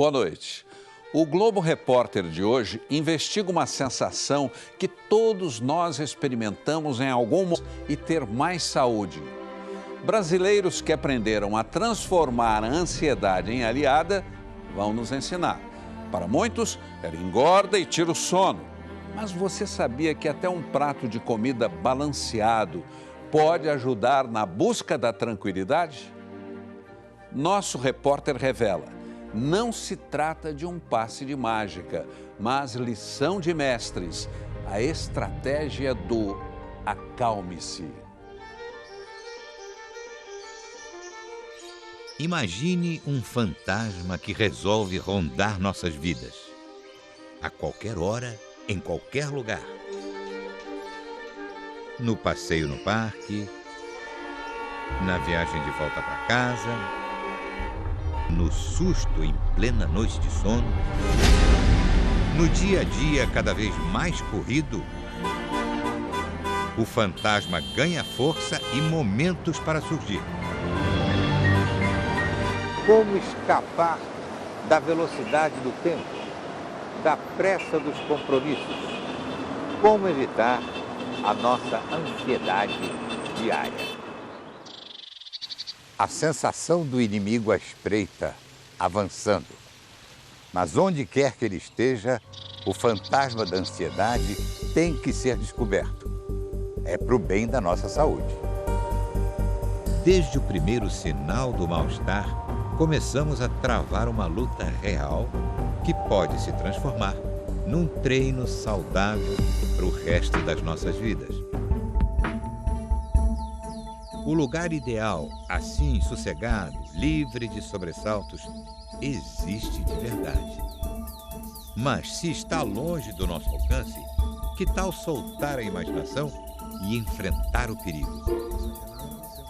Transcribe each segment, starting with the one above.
Boa noite. O Globo Repórter de hoje investiga uma sensação que todos nós experimentamos em algum momento e ter mais saúde. Brasileiros que aprenderam a transformar a ansiedade em aliada vão nos ensinar. Para muitos, ela engorda e tira o sono. Mas você sabia que até um prato de comida balanceado pode ajudar na busca da tranquilidade? Nosso repórter revela. Não se trata de um passe de mágica, mas lição de mestres, a estratégia do acalme-se. Imagine um fantasma que resolve rondar nossas vidas. A qualquer hora, em qualquer lugar. No passeio no parque, na viagem de volta para casa, no susto em plena noite de sono, no dia a dia cada vez mais corrido, o fantasma ganha força e momentos para surgir. Como escapar da velocidade do tempo, da pressa dos compromissos? Como evitar a nossa ansiedade diária? A sensação do inimigo à espreita, avançando. Mas onde quer que ele esteja, o fantasma da ansiedade tem que ser descoberto. É para o bem da nossa saúde. Desde o primeiro sinal do mal-estar, começamos a travar uma luta real que pode se transformar num treino saudável para o resto das nossas vidas. O lugar ideal, assim sossegado, livre de sobressaltos, existe de verdade. Mas se está longe do nosso alcance, que tal soltar a imaginação e enfrentar o perigo?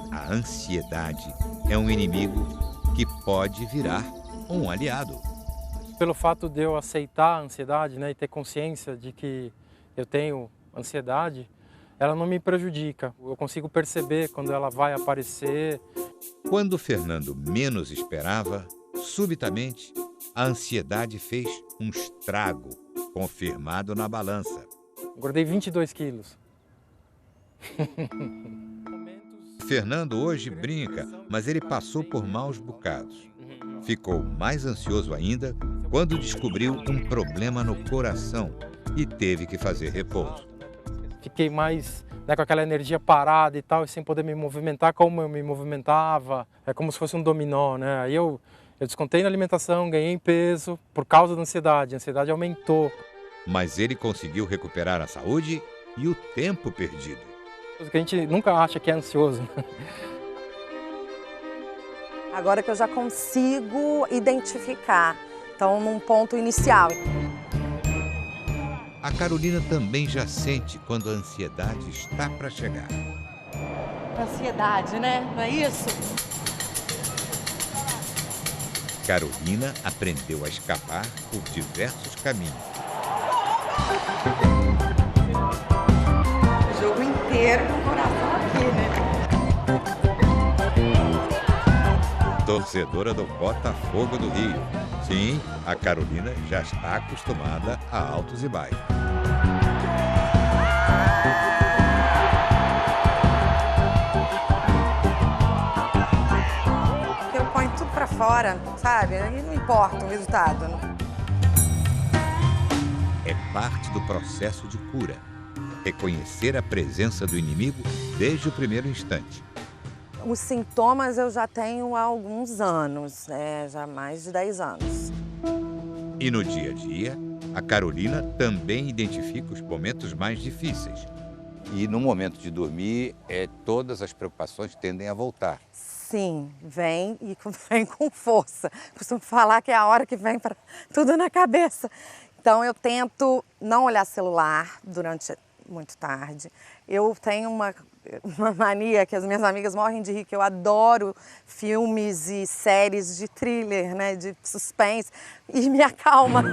A ansiedade é um inimigo que pode virar um aliado. Pelo fato de eu aceitar a ansiedade, e ter consciência de que eu tenho ansiedade, ela não me prejudica. Eu consigo perceber quando ela vai aparecer. Quando Fernando menos esperava, subitamente, a ansiedade fez um estrago, confirmado na balança. Engordei 22 quilos. Fernando hoje brinca, mas ele passou por maus bocados. Ficou mais ansioso ainda quando descobriu um problema no coração e teve que fazer repouso. Fiquei mais com aquela energia parada e tal, e sem poder me movimentar como eu me movimentava. É como se fosse um dominó, Aí eu descontei na alimentação, ganhei peso por causa da ansiedade. A ansiedade aumentou. Mas ele conseguiu recuperar a saúde e o tempo perdido. Que a gente nunca acha que é ansioso. Agora que eu já consigo identificar, então num ponto inicial. A Carolina também já sente quando a ansiedade está para chegar. Ansiedade, não é isso? Carolina aprendeu a escapar por diversos caminhos. O jogo inteiro com o coração aqui, Torcedora do Botafogo do Rio. Sim, a Carolina já está acostumada a altos e baixos. Eu ponho tudo pra fora, sabe? Aí não importa o resultado. É parte do processo de cura. Reconhecer a presença do inimigo desde o primeiro instante. Os sintomas eu já tenho há alguns anos, já há mais de 10 anos. E no dia a dia, a Carolina também identifica os momentos mais difíceis. E no momento de dormir, todas as preocupações tendem a voltar. Sim, vem e vem com força. Costumo falar que é a hora que vem para tudo na cabeça. Então eu tento não olhar celular durante muito tarde. Eu tenho uma mania que as minhas amigas morrem de rir, que eu adoro filmes e séries de thriller, de suspense, e me acalma.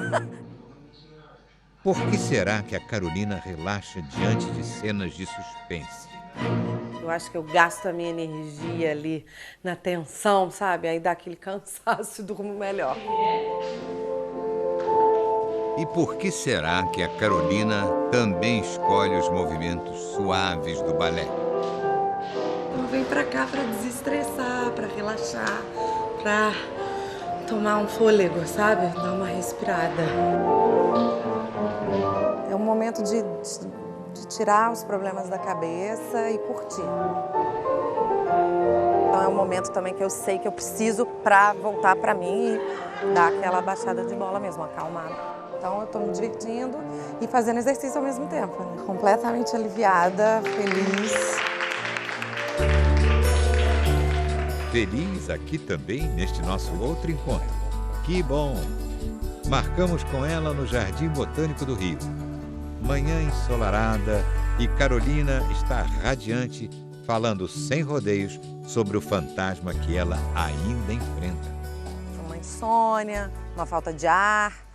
Por que será que a Carolina relaxa diante de cenas de suspense? Eu acho que eu gasto a minha energia ali na tensão, sabe? Aí dá aquele cansaço e durmo melhor. E por que será que a Carolina também escolhe os movimentos suaves do balé? Eu venho pra cá pra desestressar, pra relaxar, pra tomar um fôlego, sabe? Dar uma respirada. É um momento de tirar os problemas da cabeça e curtir. Então é um momento também que eu sei que eu preciso pra voltar pra mim e dar aquela baixada de bola mesmo, acalmar. Então eu tô me divertindo e fazendo exercício ao mesmo tempo, né? Completamente aliviada, feliz. Feliz aqui também neste nosso outro encontro. Que bom! Marcamos com ela no Jardim Botânico do Rio. Manhã ensolarada e Carolina está radiante, falando sem rodeios sobre o fantasma que ela ainda enfrenta. Uma insônia, uma falta de ar.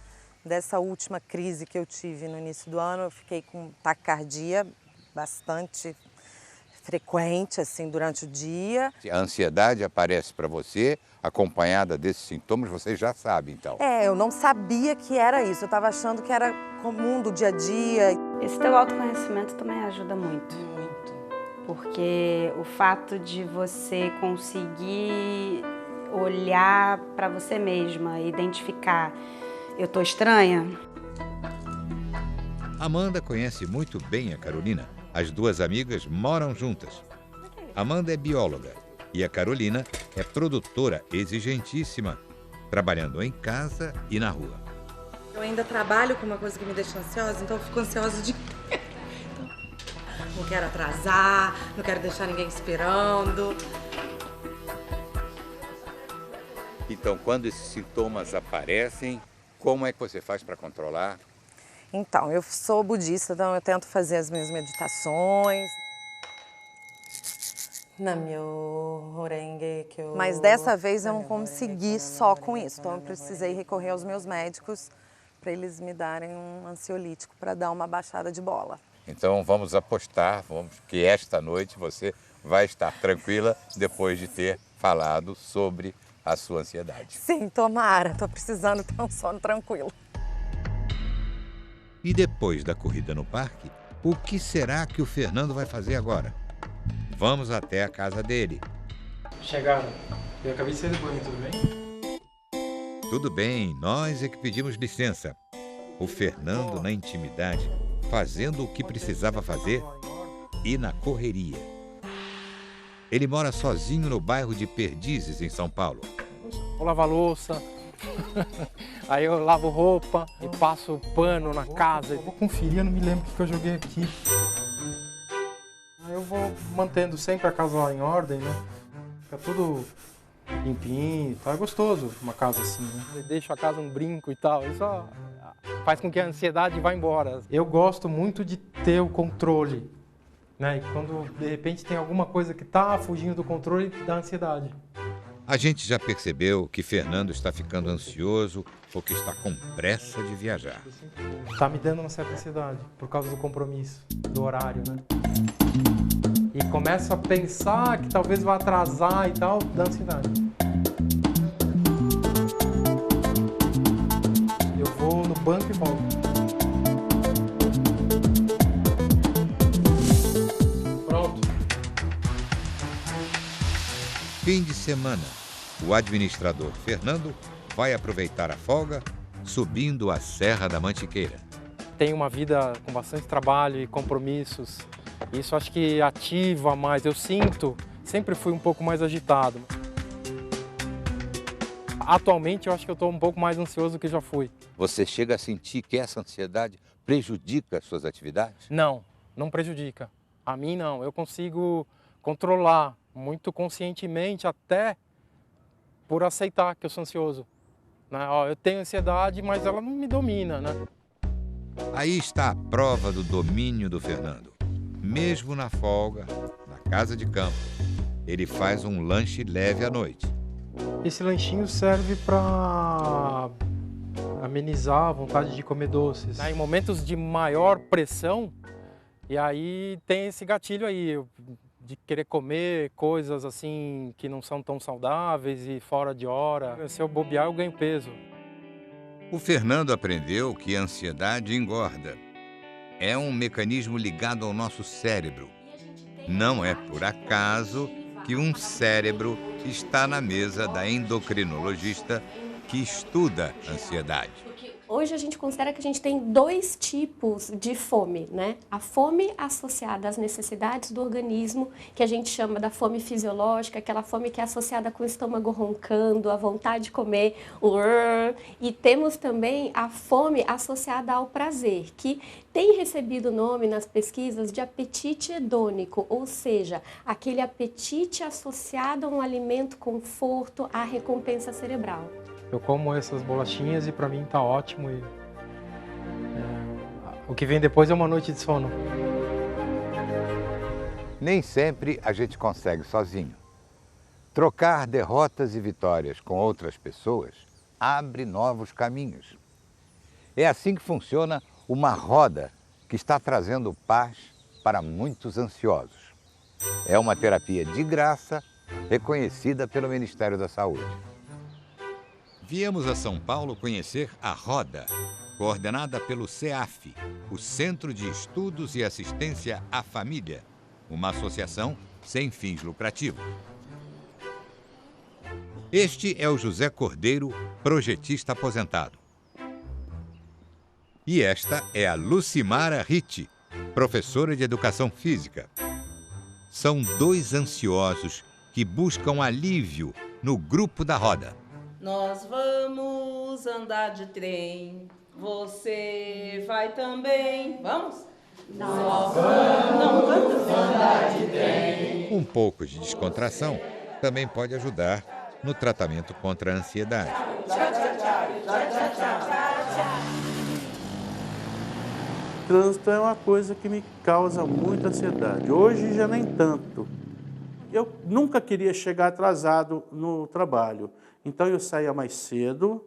Dessa última crise que eu tive no início do ano, eu fiquei com taquicardia bastante frequente, assim, durante o dia. A ansiedade aparece para você, acompanhada desses sintomas, você já sabe, então. Eu não sabia que era isso, eu estava achando que era comum do dia a dia. Esse teu autoconhecimento também ajuda muito. Muito. Porque o fato de você conseguir olhar para você mesma, identificar, eu tô estranha? Amanda conhece muito bem a Carolina. As duas amigas moram juntas. Amanda é bióloga e a Carolina é produtora exigentíssima, trabalhando em casa e na rua. Eu ainda trabalho com uma coisa que me deixa ansiosa, então eu fico ansiosa de... Não quero atrasar, não quero deixar ninguém esperando. Então, quando esses sintomas aparecem, como é que você faz para controlar? Então, eu sou budista, então eu tento fazer as minhas meditações. Mas dessa vez eu não consegui só com isso, então eu precisei recorrer aos meus médicos para eles me darem um ansiolítico para dar uma baixada de bola. Então, vamos apostar, que esta noite você vai estar tranquila depois de ter falado sobre a sua ansiedade. Sim, tomara, tô precisando ter um sono tranquilo. E depois da corrida no parque, o que será que o Fernando vai fazer agora? Vamos até a casa dele. Chegaram. Eu acabei de sair do banho, tudo bem? Tudo bem, nós é que pedimos licença. O Fernando na intimidade, fazendo o que precisava fazer e na correria. Ele mora sozinho no bairro de Perdizes, em São Paulo. Vou lavar louça, aí eu lavo roupa e passo pano na casa. Eu vou conferir, eu não me lembro o que eu joguei aqui. Aí eu vou mantendo sempre a casa lá em ordem, né? Fica tudo limpinho, tá? É gostoso uma casa assim, né? Eu deixo a casa um brinco e tal, isso faz com que a ansiedade vá embora. Eu gosto muito de ter o controle, né? E quando de repente tem alguma coisa que tá fugindo do controle, dá ansiedade. A gente já percebeu que Fernando está ficando ansioso ou que está com pressa de viajar. Tá me dando uma certa ansiedade por causa do compromisso, do horário, né? E começo a pensar que talvez vá atrasar e tal, dá ansiedade. Eu vou no banco e volto. Pronto. Fim de semana. O administrador Fernando vai aproveitar a folga subindo a Serra da Mantiqueira. Tenho uma vida com bastante trabalho e compromissos. Isso acho que ativa mais. Eu sinto, sempre fui um pouco mais agitado. Atualmente eu acho que eu estou um pouco mais ansioso do que já fui. Você chega a sentir que essa ansiedade prejudica as suas atividades? Não, não prejudica. A mim não. Eu consigo controlar muito conscientemente, até por aceitar que eu sou ansioso. Né? Ó, eu tenho ansiedade, mas ela não me domina, né? Aí está a prova do domínio do Fernando. Mesmo na folga, na casa de campo, ele faz um lanche leve à noite. Esse lanchinho serve para amenizar a vontade de comer doces. Em momentos de maior pressão, e aí tem esse gatilho aí, de querer comer coisas assim que não são tão saudáveis e fora de hora. Se eu bobear, eu ganho peso. O Fernando aprendeu que a ansiedade engorda. É um mecanismo ligado ao nosso cérebro. Não é por acaso que um cérebro está na mesa da endocrinologista que estuda a ansiedade. Hoje a gente considera que a gente tem 2 tipos de fome, né? A fome associada às necessidades do organismo, que a gente chama da fome fisiológica, aquela fome que é associada com o estômago roncando, a vontade de comer, e temos também a fome associada ao prazer, que tem recebido o nome nas pesquisas de apetite hedônico, ou seja, aquele apetite associado a um alimento conforto, à recompensa cerebral. Eu como essas bolachinhas e para mim tá ótimo. O que vem depois é uma noite de sono. Nem sempre a gente consegue sozinho. Trocar derrotas e vitórias com outras pessoas abre novos caminhos. É assim que funciona uma roda que está trazendo paz para muitos ansiosos. É uma terapia de graça reconhecida pelo Ministério da Saúde. Viemos a São Paulo conhecer a Roda, coordenada pelo CEAF, o Centro de Estudos e Assistência à Família, uma associação sem fins lucrativos. Este é o José Cordeiro, projetista aposentado. E esta é a Lucimara Ritti, professora de Educação Física. São 2 ansiosos que buscam alívio no grupo da Roda. Nós vamos andar de trem, você vai também, vamos? Nós vamos andar de trem. Um pouco de descontração também pode ajudar no tratamento contra a ansiedade. Trânsito é uma coisa que me causa muita ansiedade. Hoje já nem tanto. Eu nunca queria chegar atrasado no trabalho. Então eu saía mais cedo,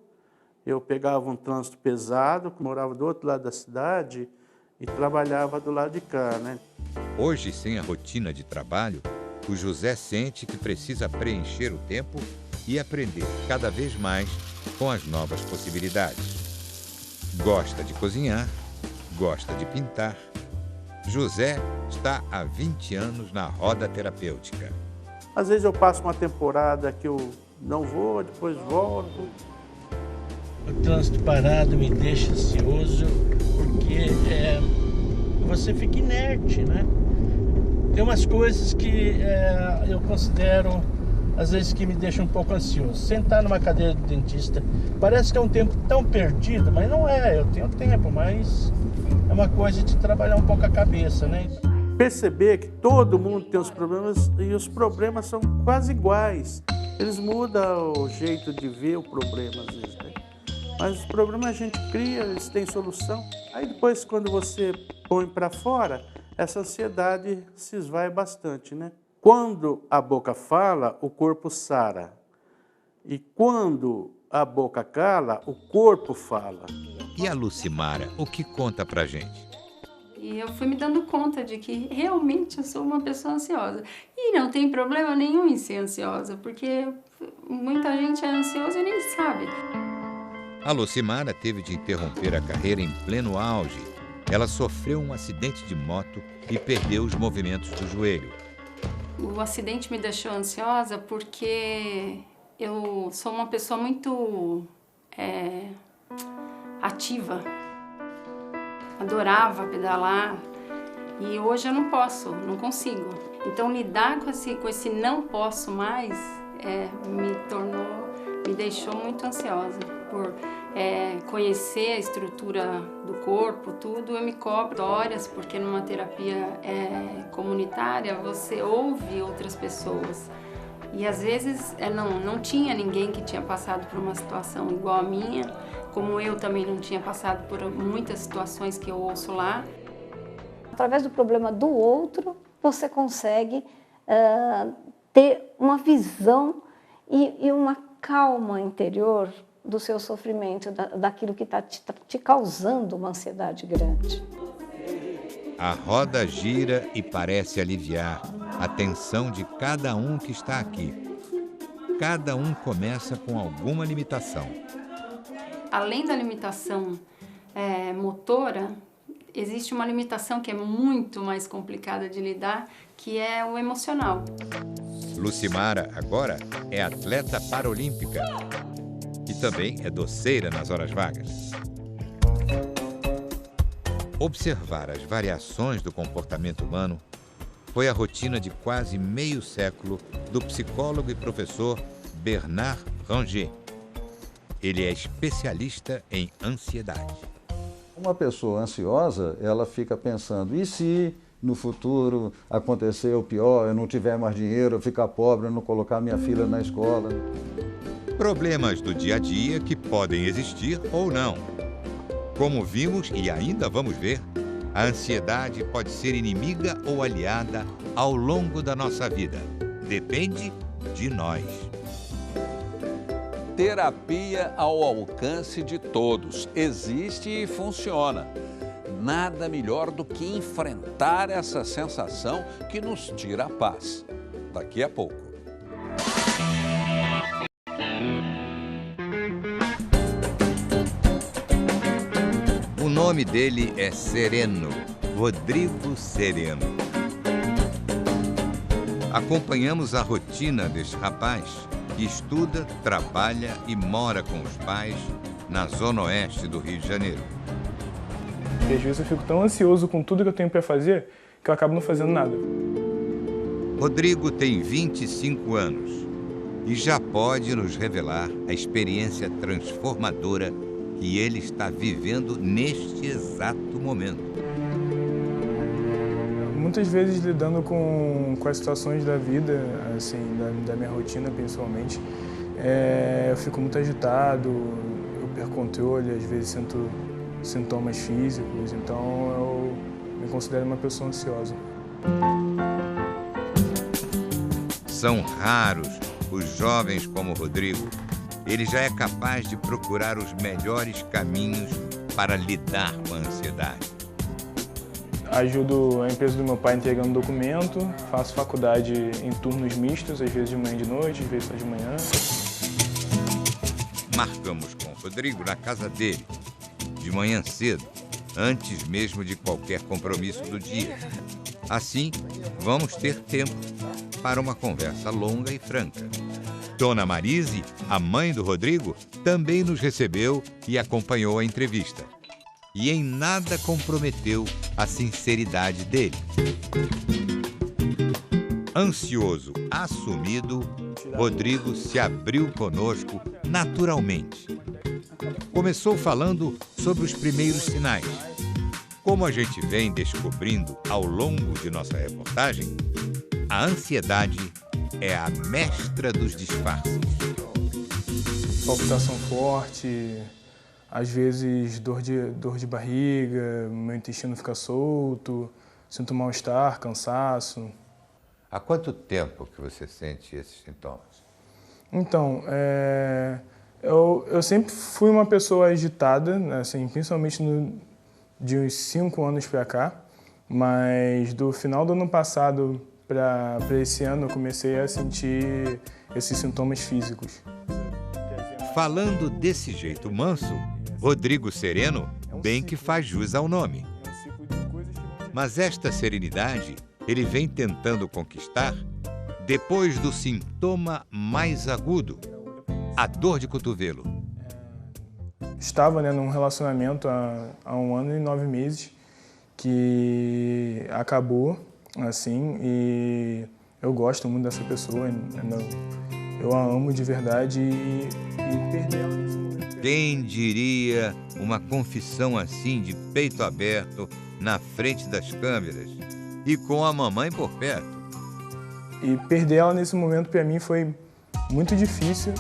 eu pegava um trânsito pesado, morava do outro lado da cidade e trabalhava do lado de cá, né? Hoje, sem a rotina de trabalho, o José sente que precisa preencher o tempo e aprender cada vez mais com as novas possibilidades. Gosta de cozinhar, gosta de pintar. José está há 20 anos na roda terapêutica. Às vezes eu passo uma temporada que eu não vou, depois volto. O trânsito parado me deixa ansioso porque você fica inerte, né? Tem umas coisas que eu considero, às vezes, que me deixam um pouco ansioso. Sentar numa cadeira de dentista, parece que é um tempo tão perdido, mas não é, eu tenho tempo, mas é uma coisa de trabalhar um pouco a cabeça, né? Perceber que todo mundo tem os problemas e os problemas são quase iguais. Eles mudam o jeito de ver o problema, às vezes, né? Mas os problemas a gente cria, eles têm solução. Aí depois, quando você põe para fora, essa ansiedade se esvai bastante, né? Quando a boca fala, o corpo sara. E quando a boca cala, o corpo fala. E a Lucimara, o que conta pra gente? E eu fui me dando conta de que realmente eu sou uma pessoa ansiosa. E não tem problema nenhum em ser ansiosa, porque muita gente é ansiosa e nem sabe. A Lucimara teve de interromper a carreira em pleno auge. Ela sofreu um acidente de moto e perdeu os movimentos do joelho. O acidente me deixou ansiosa porque eu sou uma pessoa muito ativa. Adorava pedalar e hoje eu não posso, não consigo. Então lidar com esse não posso mais me deixou muito ansiosa. Por conhecer a estrutura do corpo, tudo, eu me cobro histórias, porque numa terapia comunitária você ouve outras pessoas. E às vezes não tinha ninguém que tinha passado por uma situação igual a minha, como eu também não tinha passado por muitas situações que eu ouço lá. Através do problema do outro, você consegue ter uma visão e uma calma interior do seu sofrimento, daquilo que está te causando uma ansiedade grande. A roda gira e parece aliviar a tensão de cada um que está aqui. Cada um começa com alguma limitação. além da limitação motora, existe uma limitação que é muito mais complicada de lidar, que é o emocional. Lucimara agora é atleta paralímpica e também é doceira nas horas vagas. Observar as variações do comportamento humano foi a rotina de quase meio século do psicólogo e professor Bernard Ranger. Ele é especialista em ansiedade. Uma pessoa ansiosa, ela fica pensando, e se no futuro acontecer o pior, eu não tiver mais dinheiro, eu ficar pobre, eu não colocar minha filha na escola? Problemas do dia a dia que podem existir ou não. Como vimos e ainda vamos ver, a ansiedade pode ser inimiga ou aliada ao longo da nossa vida. Depende de nós. Terapia ao alcance de todos. Existe e funciona. Nada melhor do que enfrentar essa sensação que nos tira a paz. Daqui a pouco. O nome dele é Sereno, Rodrigo Sereno. Acompanhamos a rotina deste rapaz que estuda, trabalha e mora com os pais na zona oeste do Rio de Janeiro. E às vezes eu fico tão ansioso com tudo que eu tenho para fazer que eu acabo não fazendo nada. Rodrigo tem 25 anos e já pode nos revelar a experiência transformadora que ele está vivendo neste exato momento. Muitas vezes lidando com as situações da vida, assim, da minha rotina principalmente, eu fico muito agitado, eu perco o controle, às vezes sinto sintomas físicos, então eu me considero uma pessoa ansiosa. São raros os jovens como o Rodrigo. Ele já é capaz de procurar os melhores caminhos para lidar com a ansiedade. Ajudo a empresa do meu pai entregando documento, faço faculdade em turnos mistos, às vezes de manhã e de noite, às vezes só de manhã. Marcamos com o Rodrigo na casa dele, de manhã cedo, antes mesmo de qualquer compromisso do dia. Assim, vamos ter tempo para uma conversa longa e franca. Dona Marise, a mãe do Rodrigo, também nos recebeu e acompanhou a entrevista. E em nada comprometeu a sinceridade dele. Ansioso, assumido, Rodrigo se abriu conosco naturalmente. Começou falando sobre os primeiros sinais. Como a gente vem descobrindo ao longo de nossa reportagem, a ansiedade é a mestra dos disfarces. Palpitação forte, às vezes dor de barriga, meu intestino fica solto, sinto mal-estar, cansaço. Há quanto tempo que você sente esses sintomas? Então, eu sempre fui uma pessoa agitada, assim, principalmente de uns 5 anos para cá, mas do final do ano passado para esse ano eu comecei a sentir esses sintomas físicos. Falando desse jeito manso, Rodrigo Sereno bem que faz jus ao nome. Mas esta serenidade ele vem tentando conquistar depois do sintoma mais agudo, a dor de cotovelo. Estava num relacionamento há 1 ano e 9 meses que acabou, assim, e eu gosto muito dessa pessoa, eu a amo de verdade e perder ela nesse momento. Quem diria uma confissão assim de peito aberto na frente das câmeras e com a mamãe por perto? E perder ela nesse momento para mim foi muito difícil.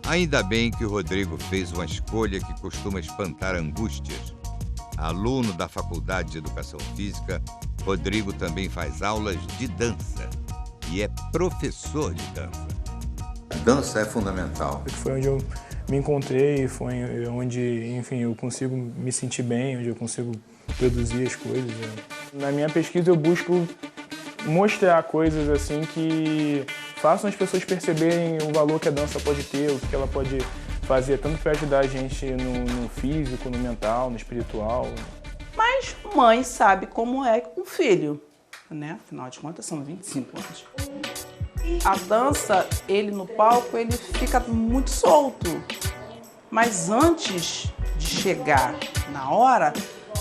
Ainda bem que o Rodrigo fez uma escolha que costuma espantar angústias. Aluno da Faculdade de Educação Física, Rodrigo também faz aulas de dança e é professor de dança. A dança é fundamental. Foi onde eu me encontrei, foi onde, enfim, eu consigo me sentir bem, onde eu consigo produzir as coisas. Na minha pesquisa eu busco mostrar coisas assim que façam as pessoas perceberem o valor que a dança pode ter, o que ela pode fazia tanto para ajudar a gente no físico, no mental, no espiritual. Mas mãe sabe como é um filho, né? Afinal de contas, são 25 anos. A dança, ele no palco, ele fica muito solto. Mas antes de chegar na hora,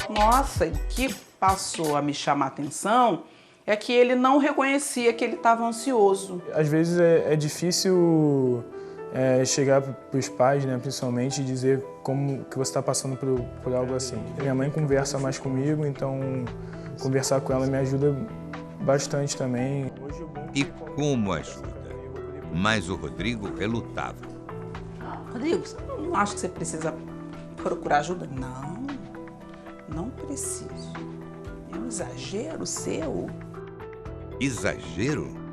nossa, o que passou a me chamar a atenção é que ele não reconhecia que ele estava ansioso. Às vezes é difícil chegar para os pais, né, principalmente, e dizer como que você está passando por algo assim. Minha mãe conversa mais comigo, então conversar com ela me ajuda bastante também. E como ajuda? Mas o Rodrigo relutava. Rodrigo, você não acha que você precisa procurar ajuda? Não preciso. É um exagero seu. Exagero?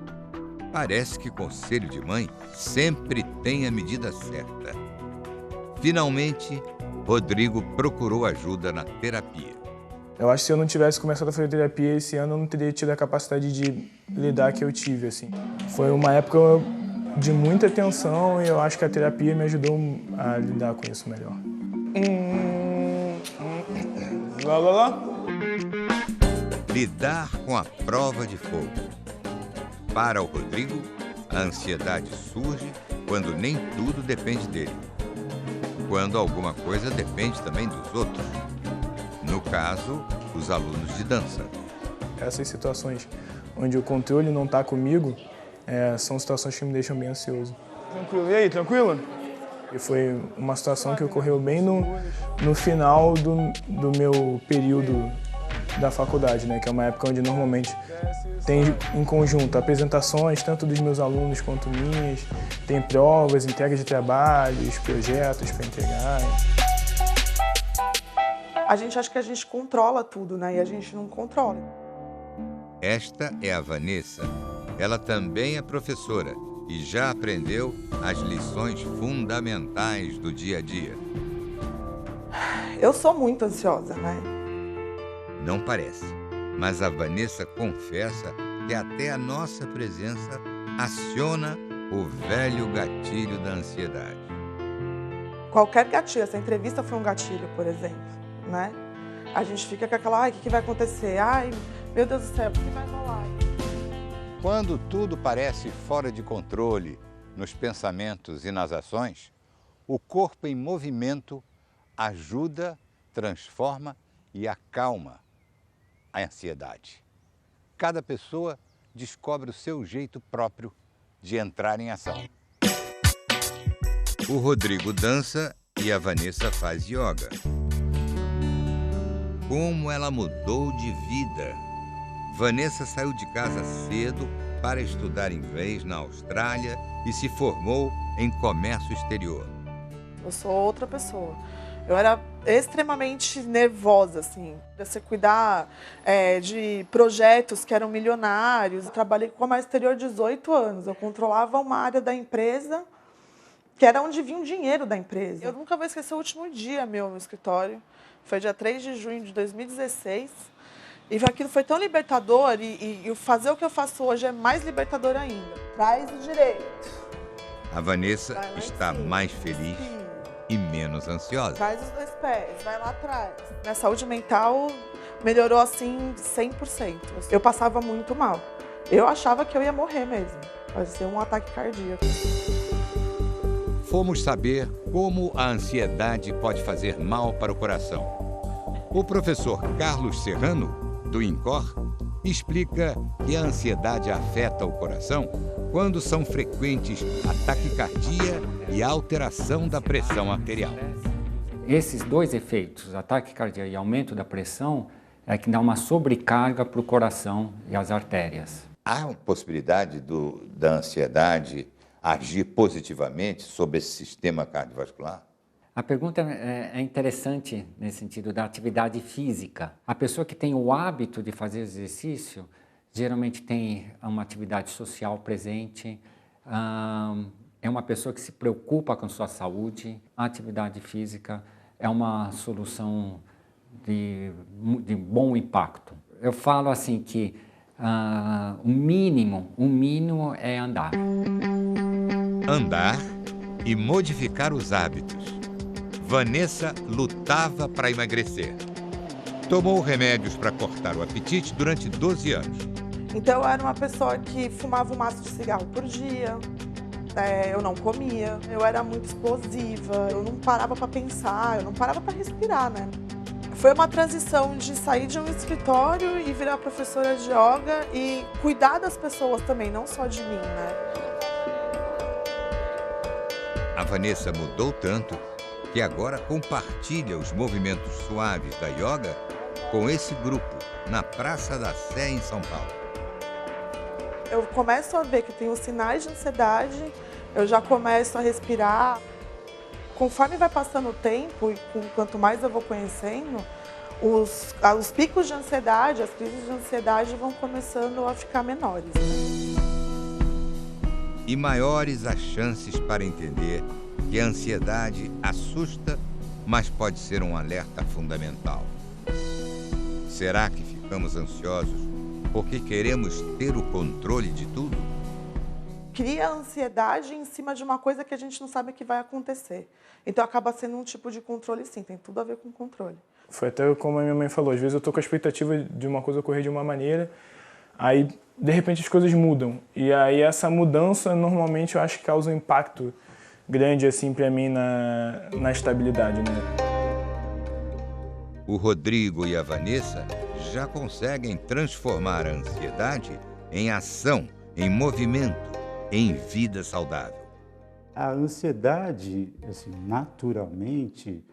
Parece que conselho de mãe sempre tem a medida certa. Finalmente, Rodrigo procurou ajuda na terapia. Eu acho que se eu não tivesse começado a fazer terapia esse ano, eu não teria tido a capacidade de lidar que eu tive, assim. Foi uma época de muita tensão e eu acho que a terapia me ajudou a lidar com isso melhor. Lidar com a prova de fogo. Para o Rodrigo, a ansiedade surge quando nem tudo depende dele. Quando alguma coisa depende também dos outros. No caso, os alunos de dança. Essas situações onde o controle não está comigo, são situações que me deixam bem ansioso. Tranquilo, e aí, tranquilo? E foi uma situação que ocorreu bem no final do meu período da faculdade, né? Que é uma época onde normalmente tem em conjunto apresentações, tanto dos meus alunos quanto minhas, tem provas, entrega de trabalhos, projetos para entregar. A gente acha que a gente controla tudo, né? E a gente não controla. Esta é a Vanessa. Ela também é professora e já aprendeu as lições fundamentais do dia a dia. Eu sou muito ansiosa, né? Não parece, mas a Vanessa confessa que até a nossa presença aciona o velho gatilho da ansiedade. Qualquer gatilho, essa entrevista foi um gatilho, por exemplo, né? A gente fica com aquela, o que vai acontecer? Ai, meu Deus do céu, o que vai rolar? Quando tudo parece fora de controle nos pensamentos e nas ações, o corpo em movimento ajuda, transforma e acalma a ansiedade. Cada pessoa descobre o seu jeito próprio de entrar em ação. O Rodrigo dança e a Vanessa faz yoga. Como ela mudou de vida! Vanessa saiu de casa cedo para estudar inglês na Austrália e se formou em comércio exterior. Eu sou outra pessoa. Eu era extremamente nervosa, assim. Você cuidar de projetos que eram milionários. Eu trabalhei com comércio exterior 18 anos. Eu controlava uma área da empresa que era onde vinha o dinheiro da empresa. Eu nunca vou esquecer o último dia meu no escritório. Foi dia 3 de junho de 2016. E aquilo foi tão libertador e fazer o que eu faço hoje é mais libertador ainda. Traz o direito. A Vanessa está mais feliz e menos ansiosa. Traz os 2 pés, vai lá atrás. Minha saúde mental melhorou assim 100%. Eu passava muito mal. Eu achava que eu ia morrer mesmo. Pode ser um ataque cardíaco. Fomos saber como a ansiedade pode fazer mal para o coração. O professor Carlos Serrano, do INCOR, explica que a ansiedade afeta o coração quando são frequentes a taquicardia e a alteração da pressão arterial. Esses 2 efeitos, a taquicardia e aumento da pressão, é que dá uma sobrecarga para o coração e as artérias. Há uma possibilidade da ansiedade agir positivamente sobre esse sistema cardiovascular? A pergunta é interessante nesse sentido da atividade física. A pessoa que tem o hábito de fazer exercício, geralmente tem uma atividade social presente, é uma pessoa que se preocupa com sua saúde. A atividade física é uma solução de bom impacto. Eu falo assim que o mínimo é andar. Andar e modificar os hábitos. Vanessa lutava para emagrecer. Tomou remédios para cortar o apetite durante 12 anos. Então eu era uma pessoa que fumava um maço de cigarro por dia, eu não comia, eu era muito explosiva, eu não parava para pensar, eu não parava para respirar, né? Foi uma transição de sair de um escritório e virar professora de yoga e cuidar das pessoas também, não só de mim, né? A Vanessa mudou tanto que agora compartilha os movimentos suaves da yoga com esse grupo na Praça da Sé, em São Paulo. Eu começo a ver que tem os sinais de ansiedade, eu já começo a respirar. Conforme vai passando o tempo e quanto mais eu vou conhecendo, os picos de ansiedade, as crises de ansiedade vão começando a ficar menores. E maiores as chances para entender que a ansiedade assusta, mas pode ser um alerta fundamental. Será que ficamos ansiosos porque queremos ter o controle de tudo? Cria ansiedade em cima de uma coisa que a gente não sabe que vai acontecer. Então acaba sendo um tipo de controle, sim, tem tudo a ver com controle. Foi até como a minha mãe falou, às vezes eu tô com a expectativa de uma coisa ocorrer de uma maneira, aí de repente as coisas mudam. E aí essa mudança normalmente eu acho que causa um impacto grande assim para mim na estabilidade, né? O Rodrigo e a Vanessa já conseguem transformar a ansiedade em ação, em movimento, em vida saudável. A ansiedade, assim, naturalmente,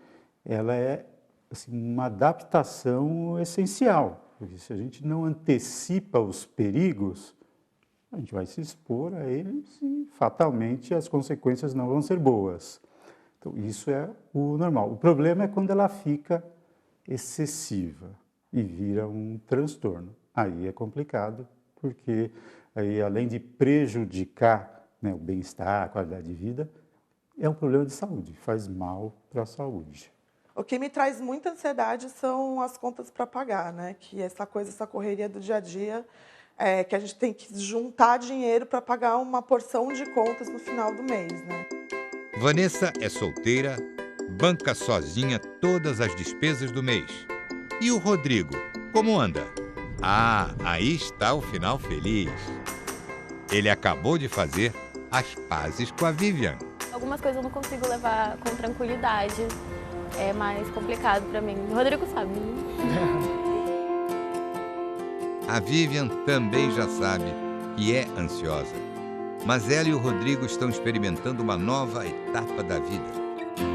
ela é assim, uma adaptação essencial. Porque se a gente não antecipa os perigos, a gente vai se expor a eles e fatalmente as consequências não vão ser boas. Então, isso é o normal. O problema é quando ela fica excessiva e vira um transtorno. Aí é complicado, porque aí, além de prejudicar, né, o bem-estar, a qualidade de vida, é um problema de saúde, faz mal para a saúde. O que me traz muita ansiedade são as contas para pagar, né? Que essa coisa, essa correria do dia a dia, que a gente tem que juntar dinheiro para pagar uma porção de contas no final do mês, né? Vanessa é solteira, banca sozinha todas as despesas do mês. E o Rodrigo, como anda? Ah, aí está o final feliz. Ele acabou de fazer as pazes com a Vivian. Algumas coisas eu não consigo levar com tranquilidade. É mais complicado para mim. O Rodrigo sabe. A Vivian também já sabe que é ansiosa. Mas ela e o Rodrigo estão experimentando uma nova etapa da vida.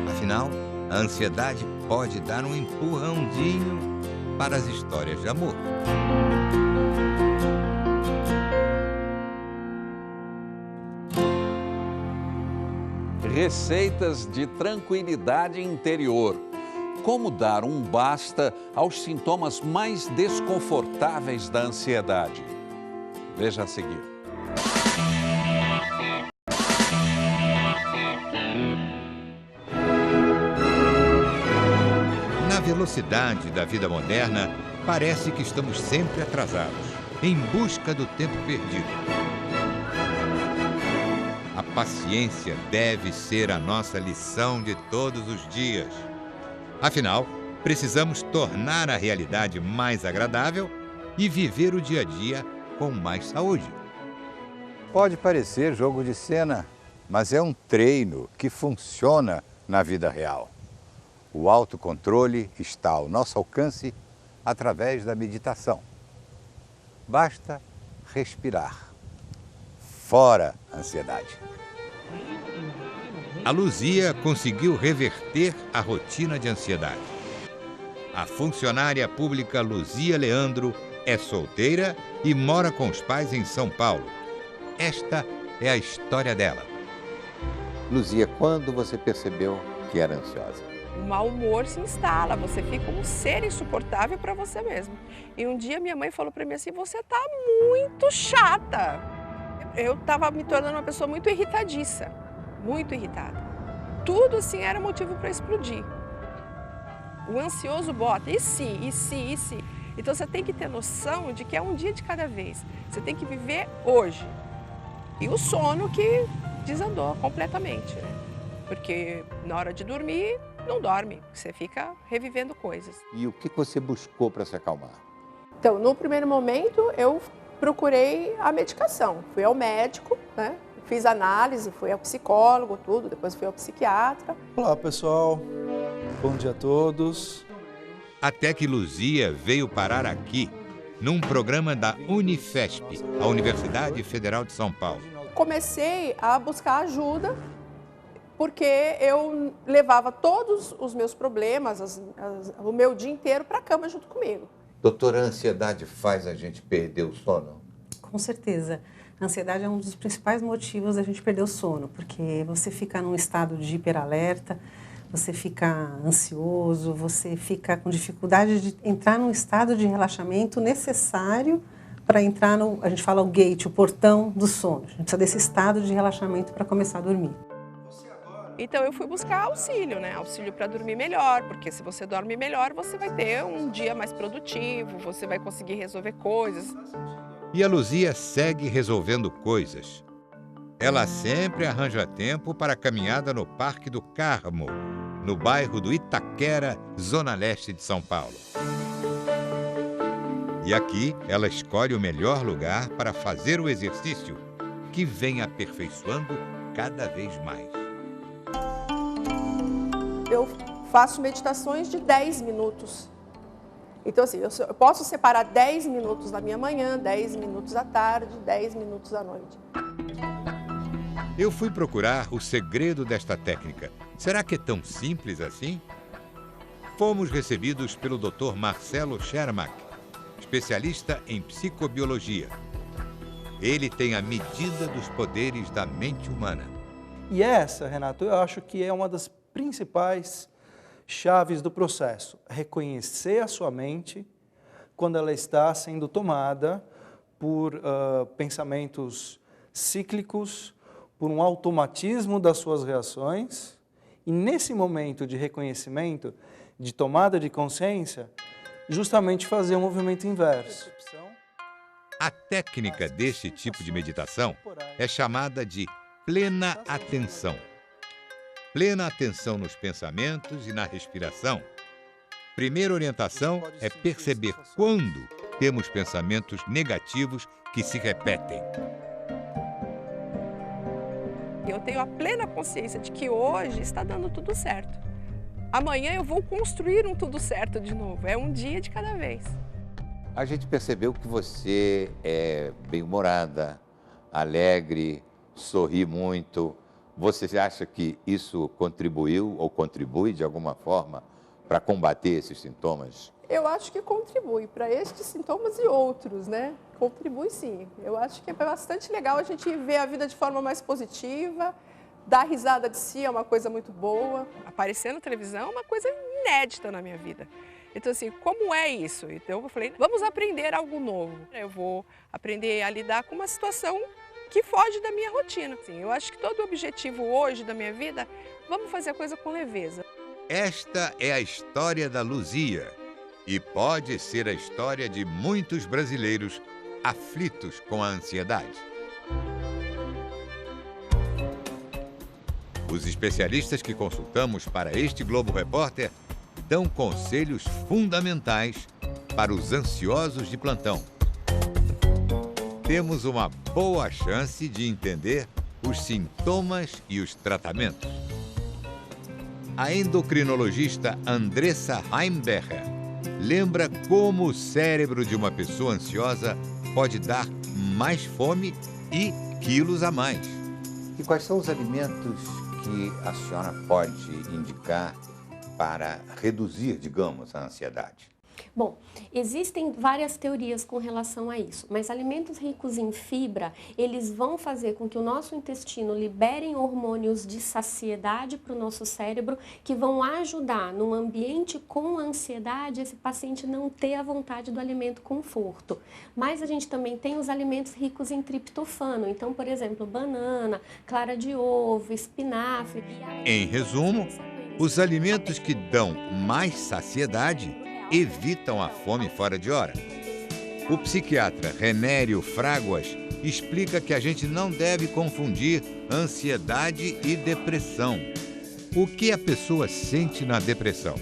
Afinal, a ansiedade pode dar um empurrãozinho para as histórias de amor. Receitas de tranquilidade interior. Como dar um basta aos sintomas mais desconfortáveis da ansiedade. Veja a seguir. Na velocidade da vida moderna, parece que estamos sempre atrasados, em busca do tempo perdido. A paciência deve ser a nossa lição de todos os dias. Afinal, precisamos tornar a realidade mais agradável e viver o dia a dia com mais saúde. Pode parecer jogo de cena, mas é um treino que funciona na vida real. O autocontrole está ao nosso alcance através da meditação. Basta respirar. Fora a ansiedade. A Luzia conseguiu reverter a rotina de ansiedade. A funcionária pública Luzia Leandro é solteira e mora com os pais em São Paulo. Esta é a história dela. Luzia, quando você percebeu que era ansiosa? O mau humor se instala, você fica um ser insuportável para você mesmo. E um dia minha mãe falou para mim assim, você está muito chata. Eu estava me tornando uma pessoa muito irritadiça, muito irritada. Tudo assim era motivo para explodir. O ansioso bota, e se? Então você tem que ter noção de que é um dia de cada vez. Você tem que viver hoje. E o sono que desandou completamente, né? porque na hora de dormir, não dorme, você fica revivendo coisas. E o que você buscou para se acalmar? Então, no primeiro momento, eu procurei a medicação. Fui ao médico, né? Fiz análise, fui ao psicólogo, tudo, depois fui ao psiquiatra. Olá, pessoal. Bom dia a todos. Até que Luzia veio parar aqui, num programa da Unifesp, a Universidade Federal de São Paulo. Comecei a buscar ajuda, porque eu levava todos os meus problemas, o meu dia inteiro para a cama junto comigo. Doutora, a ansiedade faz a gente perder o sono? Com certeza. A ansiedade é um dos principais motivos da gente perder o sono, porque você fica num estado de hiperalerta, você fica ansioso, você fica com dificuldade de entrar num estado de relaxamento necessário para entrar no, a gente fala o gate, o portão do sono. A gente precisa desse estado de relaxamento para começar a dormir. Então eu fui buscar auxílio, né? Auxílio para dormir melhor, porque se você dorme melhor, você vai ter um dia mais produtivo, você vai conseguir resolver coisas. E a Luzia segue resolvendo coisas. Ela sempre arranja tempo para a caminhada no Parque do Carmo, no bairro do Itaquera, zona leste de São Paulo. E aqui ela escolhe o melhor lugar para fazer o exercício, que vem aperfeiçoando cada vez mais. Eu faço meditações de 10 minutos. Então, assim, eu posso separar 10 minutos da minha manhã, 10 minutos à tarde, 10 minutos à noite. Eu fui procurar o segredo desta técnica. Será que é tão simples assim? Fomos recebidos pelo Dr. Marcelo Schermak, especialista em psicobiologia. Ele tem a medida dos poderes da mente humana. E essa, Renato, eu acho que é uma das principais chaves do processo. Reconhecer a sua mente quando ela está sendo tomada por pensamentos cíclicos, por um automatismo das suas reações. E nesse momento de reconhecimento, de tomada de consciência, justamente fazer um movimento inverso. A técnica deste tipo de meditação é chamada de plena atenção. Plena atenção nos pensamentos e na respiração. Primeira orientação é perceber quando temos pensamentos negativos que se repetem. Eu tenho a plena consciência de que hoje está dando tudo certo. Amanhã eu vou construir um tudo certo de novo. É um dia de cada vez. A gente percebeu que você é bem-humorada, alegre, sorri muito. Você acha que isso contribuiu ou contribui de alguma forma para combater esses sintomas? Eu acho que contribui para estes sintomas e outros, né? Contribui sim. Eu acho que é bastante legal a gente ver a vida de forma mais positiva, dar risada de si é uma coisa muito boa. Aparecer na televisão é uma coisa inédita na minha vida. Então, assim, como é isso? Então, eu falei, vamos aprender algo novo. Eu vou aprender a lidar com uma situação que foge da minha rotina. Assim, eu acho que todo o objetivo hoje da minha vida, vamos fazer a coisa com leveza. Esta é a história da Luzia e pode ser a história de muitos brasileiros aflitos com a ansiedade. Os especialistas que consultamos para este Globo Repórter dão conselhos fundamentais para os ansiosos de plantão. Temos uma boa chance de entender os sintomas e os tratamentos. A endocrinologista Andressa Heimbecher lembra como o cérebro de uma pessoa ansiosa pode dar mais fome e quilos a mais. E quais são os alimentos que a senhora pode indicar para reduzir, digamos, a ansiedade? Bom, existem várias teorias com relação a isso, mas alimentos ricos em fibra, eles vão fazer com que o nosso intestino liberem hormônios de saciedade para o nosso cérebro, que vão ajudar num ambiente com ansiedade, esse paciente não ter a vontade do alimento conforto. Mas a gente também tem os alimentos ricos em triptofano, então, por exemplo, banana, clara de ovo, espinafre. Em resumo, os alimentos que dão mais saciedade evitam a fome fora de hora. O psiquiatra Renério Fraguas explica que a gente não deve confundir ansiedade e depressão. O que a pessoa sente na depressão?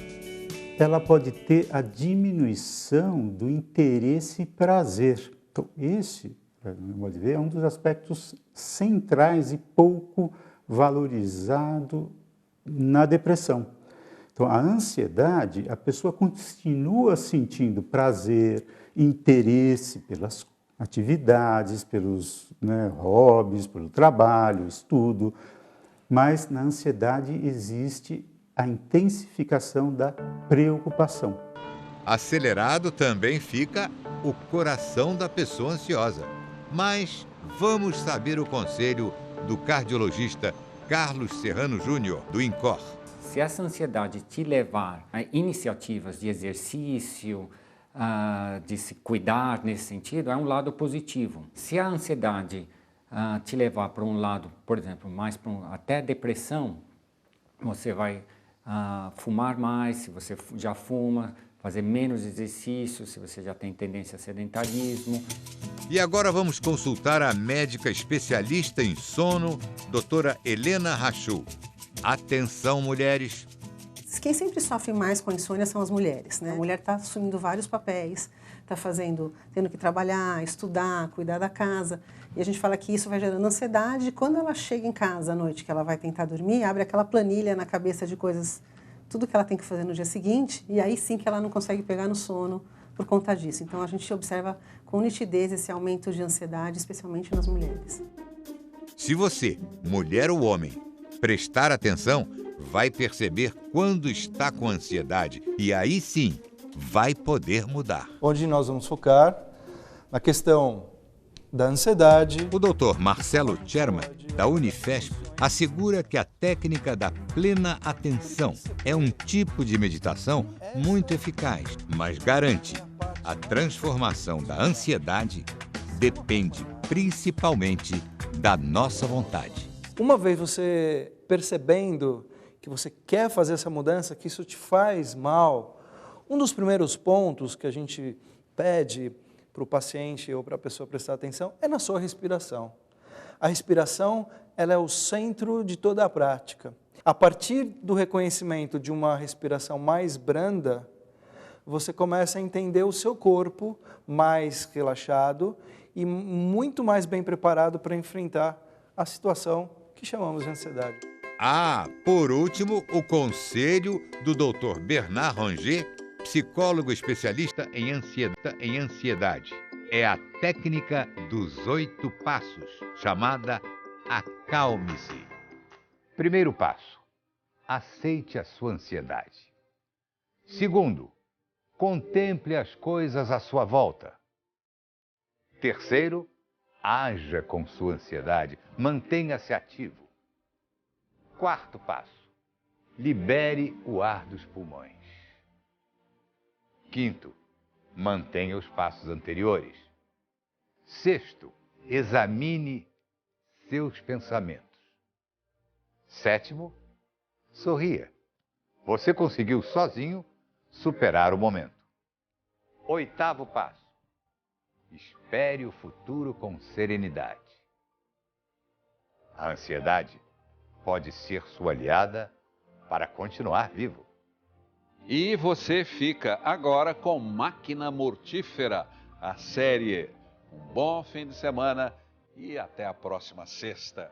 Ela pode ter a diminuição do interesse e prazer. Então, esse, no meu modo de ver, é um dos aspectos centrais e pouco valorizado na depressão. Então, a ansiedade, a pessoa continua sentindo prazer, interesse pelas atividades, pelos hobbies, pelo trabalho, estudo, mas na ansiedade existe a intensificação da preocupação. Acelerado também fica o coração da pessoa ansiosa. Mas vamos saber o conselho do cardiologista Carlos Serrano Júnior, do INCOR. Se essa ansiedade te levar a iniciativas de exercício, de se cuidar nesse sentido, é um lado positivo. Se a ansiedade te levar para um lado, por exemplo, mais para até depressão, você vai fumar mais, se você já fuma, fazer menos exercício, se você já tem tendência a sedentarismo. E agora vamos consultar a médica especialista em sono, doutora Helena Rachou. Atenção, mulheres! Quem sempre sofre mais com a insônia são as mulheres, né? A mulher está assumindo vários papéis, está tendo que trabalhar, estudar, cuidar da casa. E a gente fala que isso vai gerando ansiedade. E quando ela chega em casa à noite, que ela vai tentar dormir, abre aquela planilha na cabeça de coisas, tudo que ela tem que fazer no dia seguinte, e aí sim que ela não consegue pegar no sono por conta disso. Então a gente observa com nitidez esse aumento de ansiedade, especialmente nas mulheres. Se você, mulher ou homem, prestar atenção, vai perceber quando está com ansiedade e aí sim vai poder mudar. Onde nós vamos focar na questão da ansiedade. O Dr. Marcelo Tcherman, da Unifesp, assegura que a técnica da plena atenção é um tipo de meditação muito eficaz, mas garante a transformação da ansiedade depende principalmente da nossa vontade. Uma vez você percebendo que você quer fazer essa mudança, que isso te faz mal, um dos primeiros pontos que a gente pede para o paciente ou para a pessoa prestar atenção é na sua respiração. A respiração, ela é o centro de toda a prática. A partir do reconhecimento de uma respiração mais branda, você começa a entender o seu corpo mais relaxado e muito mais bem preparado para enfrentar a situação que chamamos de ansiedade. Por último, o conselho do Dr. Bernard Ranger, psicólogo especialista em ansiedade. É a técnica dos 8 passos, chamada Acalme-se. Primeiro passo, aceite a sua ansiedade. Segundo, contemple as coisas à sua volta. Terceiro, haja com sua ansiedade, mantenha-se ativo. Quarto passo, libere o ar dos pulmões. Quinto, mantenha os passos anteriores. Sexto, examine seus pensamentos. Sétimo, sorria. Você conseguiu sozinho superar o momento. Oitavo passo, espere o futuro com serenidade. A ansiedade pode ser sua aliada para continuar vivo. E você fica agora com Máquina Mortífera, a série. Um bom fim de semana e até a próxima sexta.